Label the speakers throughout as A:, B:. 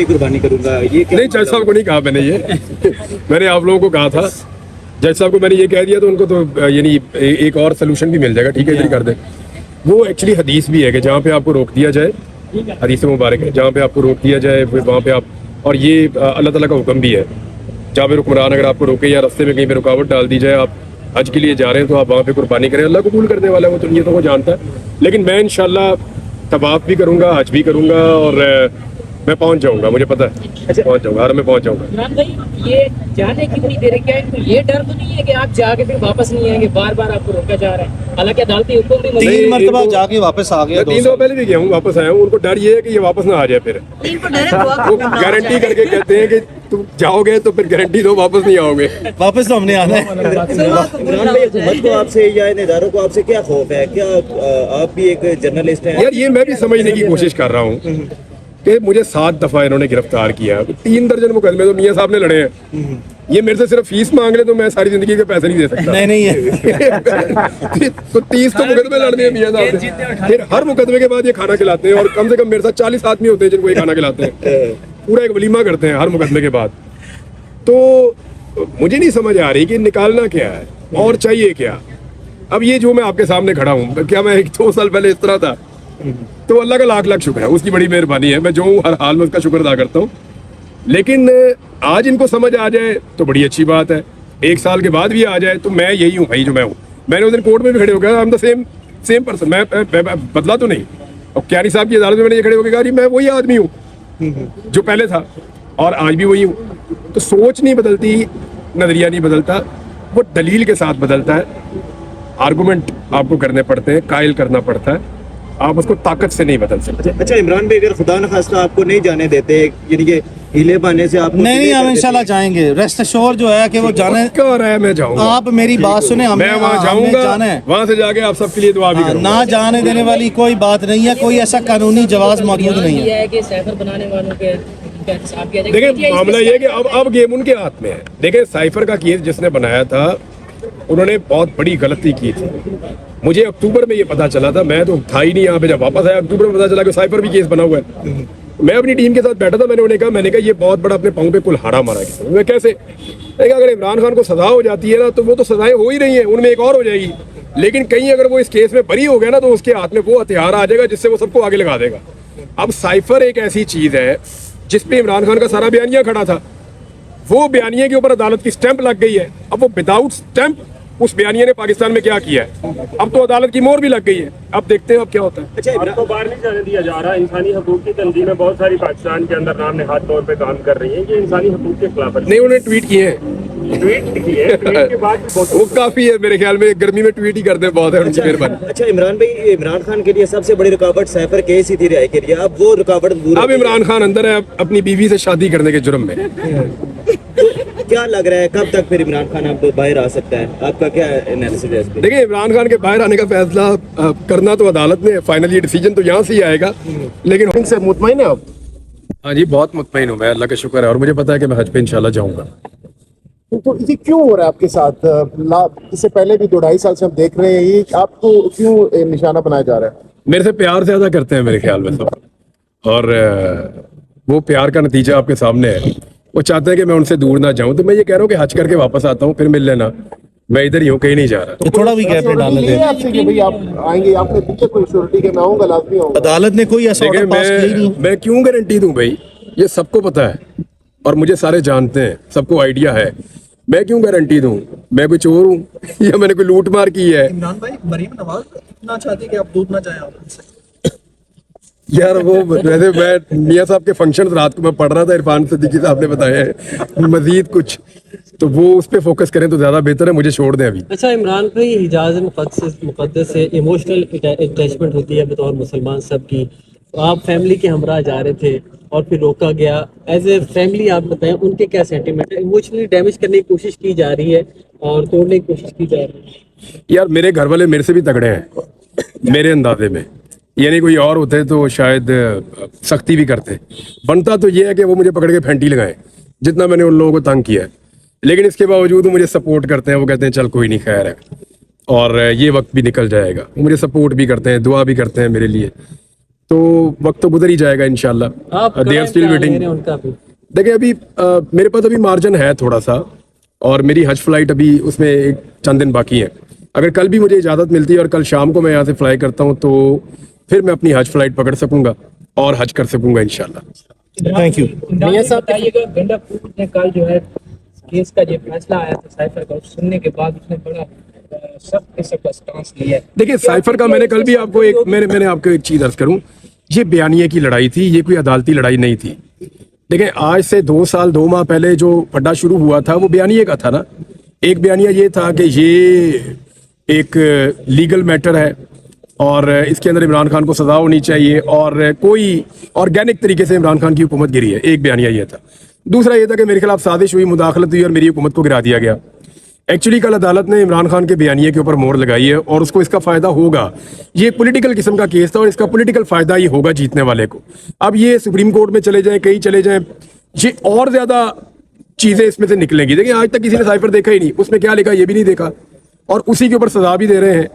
A: ही कुर्बानी करूंगा, ये क्या?
B: नहीं, जज साहब को नहीं कहा मैंने ये मैंने आप लोगों को कहा था, जज साहब को मैंने ये कह दिया तो उनको तो यानी एक और सोल्यूशन भी मिल जाएगा, ठीक है, इधर कर दें। वो एक्चुअली हदीस भी है कि जहाँ पे आपको रोक दिया जाए, हदीस मुबारक है, जहाँ पे आपको रोक दिया जाए फिर वहाँ पे आप, और ये अल्लाह ताला का हुक्म भी है, जहाँ पे रुकमरान अगर आपको रोके या रास्ते में कहीं पे रुकावट डाल दी जाए, आप हज के लिए जा रहे हैं तो आप वहाँ पे कुर्बानी करें, अल्लाह कबूल करने वाला है, वो तो ये तो वो जानता है। लेकिन मैं इंशाल्लाह तवाफ भी करूँगा, हज भी करूँगा और मैं पहुँच जाऊँगा, मुझे पता है पहुँच जाऊँगा, हर मैं पहुँच जाऊँगा।
C: इमरान भाई, ये जाने क्यों नहीं दे रहे, क्या इनको ये डर तो नहीं है कि आप जाके फिर वापस नहीं आएंगे, बार बार आपको रोका जा रहा है? हालांकि अदालती हुक्म भी
D: 3 मरतबा जाके वापस आ गया,
B: 3 दफा पहले भी गया हूँ, वापस आया हूँ, उनको डर ये है कि ये वापस ना आ जाए, फिर वो गारंटी करके कहते हैं कि तुम जाओगे तो फिर गारंटी दो वापस नहीं आओगे।
D: वापस तो हमने आना है।
A: इमरान भाई, हुकूमत को आपसे या इन इदारों को आपसे क्या खौफ है? क्या आप भी एक जर्नलिस्ट हैं?
B: यार ये मैं भी समझने की कोशिश कर रहा हूँ कि मुझे 7 दफा इन्होंने गिरफ्तार किया, 3 दर्जन मुकदमे तो मियाँ साहब ने लड़े हैं, ये मेरे से सिर्फ फीस मांग ले तो मैं सारी जिंदगी के पैसे नहीं दे सकता।
D: नहीं है
B: तो 30 तो मुकदमे लड़ने हैं मियाँ साहब से, फिर हर मुकदमे के बाद ये खाना खिलाते हैं, और कम से कम मेरे साथ 40 आदमी होते हैं जिनको ये खाना खिलाते हैं, पूरा एक वलीमा करते हैं हर मुकदमे के बाद। तो मुझे नहीं समझ आ रही कि निकालना क्या है और चाहिए क्या। अब ये जो मैं आपके सामने खड़ा हूँ, क्या मैं 2 साल पहले इस तरह था? तो अल्लाह का लाख लाख शुक्र है, उसकी बड़ी मेहरबानी है, मैं जो हूँ हर हाल में उसका शुक्र अदा करता हूँ। लेकिन आज इनको समझ आ जाए तो बड़ी अच्छी बात है, 1 साल के बाद भी आ जाए तो मैं यही हूँ भाई जो मैं हूँ। मैंने उस दिन कोर्ट में भी खड़े हो गया, I am the same person, मैं बदला तो नहीं। और क्यारी साहब की अदालत में मैंने ये खड़े होकर कहा जी मैं वही आदमी हूँ जो पहले था और आज भी वही हूँ। तो सोच नहीं बदलती, नजरिया नहीं बदलता, वो दलील के साथ बदलता है, आर्गुमेंट आपको करने पड़ते हैं, कायल करना पड़ता है, आप उसको ताकत से नहीं बदल सकते।
A: अच्छा इमरान भाई, अगर खुदा न खास्ता आपको नहीं जाने देते, यानी कि हीले बहाने से आप
D: नहीं, हम इंशाल्लाह जाएंगे, रेस्ट एश्योर जो है कि वो जाने
B: क्या रहा है, मैं जाऊंगा,
D: आप मेरी बात सुने,
B: मैं वहाँ जाऊंगा, वहाँ से जाके आप सबके लिए दुआ भी करूंगा।
D: ना जाने देने वाली कोई बात नहीं है, कोई ऐसा कानूनी जवाब मौजूद नहीं है
C: कि साइफर बनाने वालों के
B: देखिए मामला ये है कि अब गेम उनके हाथ में है। देखिए साइफर का केस जिसने बनाया था उन्होंने बहुत बड़ी गलती की थी। मुझे अक्टूबर में ये पता चला था, मैं तो था ही नहीं यहाँ पे, जब वापस आया अक्टूबर में पता चला कि साइफर भी केस बना हुआ है। मैं अपनी टीम के साथ बैठा था, मैंने कहा ये बहुत बड़ा अपने पाँव पे कुल्हाड़ा मारा किसी ने। मैं कैसे, अगर इमरान खान को सजा हो जाती है ना तो वो तो सजाएं हो ही रही है, उनमें एक और हो जाएगी, लेकिन कहीं अगर वो इस केस में बरी हो गया ना तो उसके हाथ में वो हथियार आ जाएगा जिससे वो सबको आगे लगा देगा। अब साइफर एक ऐसी चीज है जिसपे इमरान खान का सारा बयानिया खड़ा था, वो बयानिया के ऊपर अदालत की स्टैंप लग गई है। अब वो विदाउट स्टैंप उस बयानिया ने पाकिस्तान में क्या किया है, अब तो अदालत की मोहर भी लग गई है। अब देखते हैं अब क्या होता है।
A: अच्छा
E: इमरान को बाहर नहीं जाने दिया जा रहा। इंसानी हकूक की तंजीमें बहुत सारी पाकिस्तान के अंदर नाम नहाद तौर पे काम कर रही हैं, ये इंसानी हकूक के खिलाफ
B: नहीं, उन्होंने ट्वीट किए हैं,
E: ट्वीट किए, ट्वीट के बाद
B: वो काफी है मेरे ख्याल में, गर्मी में ट्वीट ही करते हैं, बहुत है उनकी मेहरबानी।
A: अच्छा इमरान भाई, इमरान खान के लिए सबसे बड़ी रुकावट साइफर केस ही थी रिहाई के लिए, अब वो रुकावट दूर
B: अब इमरान खान अंदर है अपनी बीवी से शादी करने के जुर्म में।
A: तो क्या लग रहा है कब तक फिर इमरान खान अब बाहर आ सकता है? आपका क्या एनालिसिस है इस पे?
B: देखिए इमरान खान के बाहर आने का फैसला करना तो अदालत ने, फाइनली डिसीजन तो यहाँ से ही आएगा, लेकिन इनसे मुतमईन है आप? हाँ जी, बहुत मुतमईन हूँ मैं, अल्लाह का शुक्र है, और मुझे पता है कि मैं हज पे इंशाल्लाह जाऊँगा।
F: तो ये क्यों हो रहा है आपके साथ? इससे पहले भी 2-2.5 साल से हम देख रहे हैं, ये आपको क्यों निशाना बनाया जा रहा है?
B: मेरे से प्यार ज्यादा करते हैं मेरे ख्याल में सब, और वो प्यार का नतीजा आपके सामने है। वो चाहते हैं कि मैं उनसे दूर ना जाऊं, तो मैं ये कह रहा हूँ कि हज करके वापस आता हूँ, फिर मिल लेना, मैं इधर ही हूँ, कहीं नहीं जा रहा।
D: तो थोड़ा भी गैप डालने
F: ये आपसे कि भाई आप आएंगे, आपने दिया कोई श्योरिटी कि मैं आऊंगा, लाजमी आऊंगा?
D: अदालत ने कोई ऐसा ऑर्डर पास किया ही नहीं।
B: मैं क्यों गारंटी दूं भाई, ये सबको पता है और मुझे सारे जानते हैं, सबको आइडिया है, मैं क्यों गारंटी दूं? मैं कोई चोर हूँ या मैंने कोई लूट मार की है?
G: इमरान भाई, मरीम नवाज इतना चाहती है कि आप दूध ना जाए आपसे।
B: यार वो वैसे मैं मियाँ साहब के फंक्शन रात को मैं पढ़ रहा था, इरफान सिद्दीकी साहब ने बताया है मजीद कुछ, तो वो उस पर फोकस करें तो ज्यादा बेहतर है, मुझे छोड़ दें अभी।
C: अच्छा इमरान भाई, हिजाज मुक़द्दस से इमोशनल अटैचमेंट होती है बतौर मुसलमान सब की, आप फैमिली के हमरा जा रहे थे और फिर रोका गया, एज ए फैमिली आप बताएं उनके क्या सेंटीमेंट है? इमोशनली डैमेज करने की कोशिश की जा रही है और तोड़ने की कोशिश की जा रही है।
B: यार मेरे घर वाले मेरे से भी तगड़े हैं मेरे अंदाजे में, यानी कोई और होते तो शायद सख्ती भी करते। बनता तो ये है कि वो मुझे पकड़ के फेंटी लगाए जितना मैंने उन लोगों को तंग किया है, लेकिन इसके बावजूद वो मुझे सपोर्ट करते हैं, वो कहते हैं चल कोई नहीं खैर है और ये वक्त भी निकल जाएगा। वो मुझे सपोर्ट भी करते हैं, दुआ भी करते हैं मेरे लिए। تو وقت تو گزر ہی جائے گا انشاءاللہ.
C: آپ
B: They are still waiting.
C: ہیں ان کا بھی.
B: دیکھیں ابھی میرے پاس ابھی مارجن ہے تھوڑا سا, اور میری حج فلائٹ ابھی اس میں ایک چند دن باقی ہے. اگر کل بھی مجھے اجازت ملتی ہے اور کل شام کو میں یہاں سے فلائی کرتا ہوں تو پھر میں اپنی حج فلائٹ پکڑ سکوں گا اور حج کر سکوں گا انشاءاللہ.
D: Thank you.
H: میاں صاحب بتائیے گا, گنڈا پور نے کل جو ہے کیس کا جو فیصلہ آیا تھا سائفر کا, سننے کے بعد اس نے بڑا سخت قسم کا سٹانس لیا ہے.
B: دیکھیں سائفر کا میں نے کل بھی آپ کو ایک میں نے آپ کو ایک چیز عرض کروں, یہ بیانیے کی لڑائی تھی, یہ کوئی عدالتی لڑائی نہیں تھی. دیکھیں آج سے 2 سال 2 ماہ پہلے جو پڈا شروع ہوا تھا وہ بیانیے کا تھا نا. ایک بیانیہ یہ تھا کہ یہ ایک لیگل میٹر ہے اور اس کے اندر عمران خان کو سزا ہونی چاہیے اور کوئی آرگینک طریقے سے عمران خان کی حکومت گری ہے. ایک بیانیہ یہ تھا. دوسرا یہ تھا کہ میرے خلاف سازش ہوئی, مداخلت ہوئی اور میری حکومت کو گرا دیا گیا. ایکچولی کل عدالت نے عمران خان کے بیانیے کے اوپر مہر لگائی ہے اور اس کو اس کا فائدہ ہوگا. یہ پولیٹیکل قسم کا کیس تھا اور اس کا پولیٹیکل فائدہ ہی ہوگا جیتنے والے کو. اب یہ سپریم کورٹ میں چلے جائیں, کہیں چلے جائیں, یہ اور زیادہ چیزیں اس میں سے نکلیں گی. دیکھیں آج تک کسی نے سائفر دیکھا ہی نہیں, اس میں کیا لکھا یہ بھی نہیں دیکھا اور اسی کے اوپر سزا بھی دے رہے ہیں.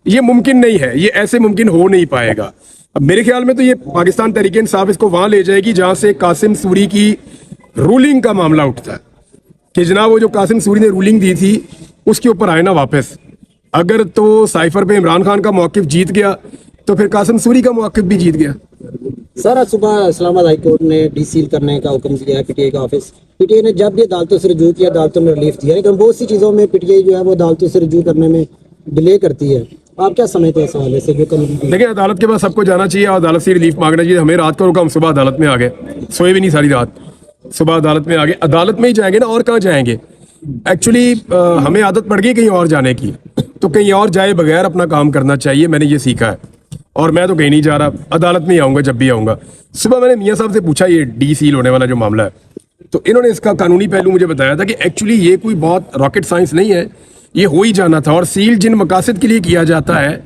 B: یہ ممکن نہیں ہے, یہ ایسے ممکن ہو نہیں پائے گا. اب میرے خیال میں تو یہ پاکستان تحریک انصاف اس کو وہاں لے جائے گی جہاں سے قاسم سوری کی رولنگ کا معاملہ اٹھتا ہے کہ جناب وہ جو قاسم سوری نے رولنگ دی تھی اس کے اوپر آئے نا واپس. اگر تو سائفر پہ عمران خان کا موقف جیت گیا تو پھر قاسم سوری کا موقف بھی جیت گیا.
I: سر آج صبح اسلام آباد ہائی کورٹ نے ڈی سیل کرنے کا حکم دیا ہے پی ٹی آئی کا آفس. پی ٹی آئی نے جب بھی عدالتوں سے رجوع کیا عدالتوں نے ریلیف دیا, لیکن بہت سی چیزوں میں پی ٹی آئی جو ہے وہ عدالتوں سے رجوع کرنے میں ڈیلے کرتی ہے. آپ کیا سمجھتے ہیں اس حوالے سے جو
B: دیکھیں عدالت کے پاس سب کو جانا چاہیے اور عدالت سے ریلیف مانگنا چاہیے. ہمیں رات کو رکا, ہم صبح عدالت میں آ گئے, سوئے بھی نہیں ساری رات, صبح عدالت میں آ گئے. عدالت میں ہی جائیں گے نا, اور کہاں جائیں گے. ایکچولی ہمیں عادت پڑ گئی کہیں اور جانے کی, تو کہیں اور جائے بغیر اپنا کام کرنا چاہیے. میں نے یہ سیکھا ہے اور میں تو کہیں نہیں جا رہا, عدالت میں ہی آؤں گا جب بھی آؤں گا. صبح میں نے میاں صاحب سے پوچھا یہ ڈی سیل ہونے والا جو معاملہ ہے, تو انہوں نے اس کا قانونی پہلو مجھے بتایا تھا کہ ایکچولی یہ کوئی بہت راکٹ سائنس نہیں ہے, یہ ہو ہی جانا تھا. اور سیل جن مقاصد کے لیے کیا جاتا ہے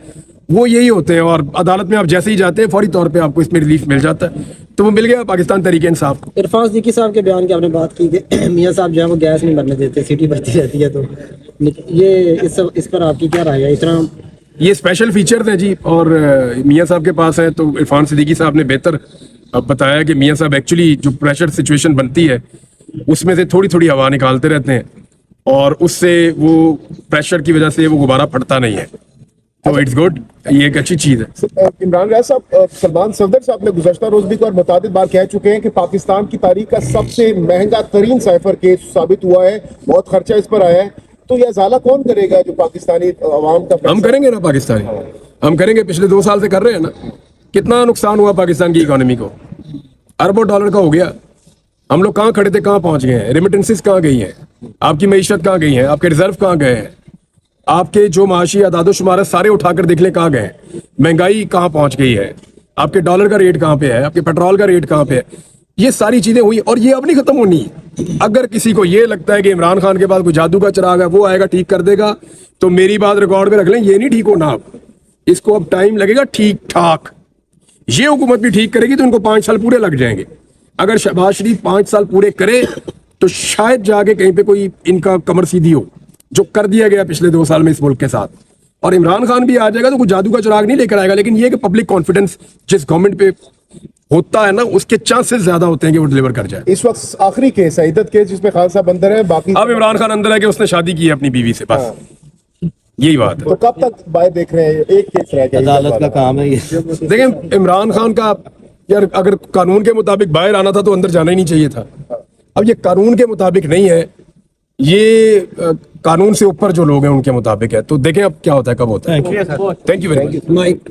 B: وہ یہی ہوتے ہیں, اور عدالت میں آپ جیسے ہی جاتے ہیں فوری طور پہ آپ کو اس میں ریلیف مل جاتا ہے. تو وہ مل گیا پاکستان تحریک انصاف کو.
I: عرفان صدیقی صاحب کے بیان کی آپ نے بات کی کہ میاں صاحب جو ہے وہ گیس نہیں بھرنے دیتے, سیٹی بھرتی رہتی ہے, تو یہ اس پر آپ کی کیا رائے ہے؟ اس طرح
B: یہ اسپیشل فیچرز ہیں جی, اور میاں صاحب کے پاس ہیں. تو عرفان صدیقی صاحب نے بہتر بتایا کہ میاں صاحب ایکچولی جو پریشر سچویشن بنتی ہے اس میں سے تھوڑی تھوڑی ہوا نکالتے رہتے ہیں اور اس سے وہ پریشر کی وجہ سے وہ غبارہ پھٹتا نہیں ہے. تو اٹس گڈ, یہ ایک اچھی چیز ہے.
F: عمران ریاض صاحب, سلمان صفدر صاحب نے گزشتہ روز بھی اور متعدد بار کہہ چکے ہیں کہ پاکستان کی تاریخ کا سب سے مہنگا ترین سائفر کیس ثابت ہوا ہے, بہت خرچہ اس پر آیا ہے. تو یہ ازالہ کون کرے گا جو پاکستانی عوام کا؟
B: ہم کریں گے نا, پاکستانی ہم کریں گے. پچھلے 2 سال سے کر رہے ہیں نا. کتنا نقصان ہوا پاکستان کی اکانومی کو, اربوں ڈالر کا ہو گیا. ہم لوگ کہاں کھڑے تھے, کہاں پہنچ گئے ہیں. ریمیٹنسز کہاں گئی ہیں, آپ کی معیشت کہاں گئی ہیں, آپ کے ریزرو کہاں گئے ہیں, آپ کے جو معاشی اعداد و شمار سارے اٹھا کر دیکھ لیں کہاں گئے. مہنگائی کہاں پہنچ گئی ہے, آپ کے ڈالر کا ریٹ کہاں پہ ہے, آپ کے پیٹرول کا ریٹ کہاں پہ ہے. یہ ساری چیزیں ہوئی اور یہ اب نہیں ختم ہونی. اگر کسی کو یہ لگتا ہے کہ عمران خان کے پاس کوئی جادو کا چراغ ہے, وہ آئے گا ٹھیک کر دے گا, تو میری بات ریکارڈ پہ رکھ لیں, یہ نہیں ٹھیک ہونا. آپ اس کو اب ٹائم لگے گا ٹھیک ٹھاک. یہ حکومت بھی ٹھیک کرے گی تو ان کو 5 سال پورے لگ جائیں گے. اگر شہباز شریف 5 سال پورے کرے تو شاید جا کے کہیں پہ کوئی ان کا کمر سیدھی ہو, جو کر دیا گیا پچھلے 2 سال میں اس ملک کے ساتھ. اور عمران خان بھی آ جائے گا تو کوئی جادو کا چراغ نہیں لے کر آئے گا, لیکن یہ کہ پبلک کانفیڈنس جس گورنمنٹ پہ ہوتا ہے نا, اس کے چانسز زیادہ ہوتے ہیں کہ وہ ڈیلیور کر جائے.
F: اس وقت آخری کیس ہے عدت کیس جس میں خان صاحب اندر ہے, باقی
B: اب عمران خان اندر ہے کہ اس نے شادی کی ہے اپنی بیوی سے, بس یہی بات ہے.
F: تو کب تک باہر دیکھ رہے ہیں؟ ایک کیس رہ گیا,
D: عدالت کا کام ہے یہ.
B: دیکھیں عمران خان کا یار اگر قانون کے مطابق باہر آنا تھا تو اندر جانا ہی نہیں چاہیے تھا. اب یہ قانون کے مطابق نہیں ہے, یہ قانون سے اوپر جو لوگ ہیں ان کے مطابق ہے. تو دیکھیں اب کیا ہوتا ہے, کب ہوتا ہے. Thank you very much.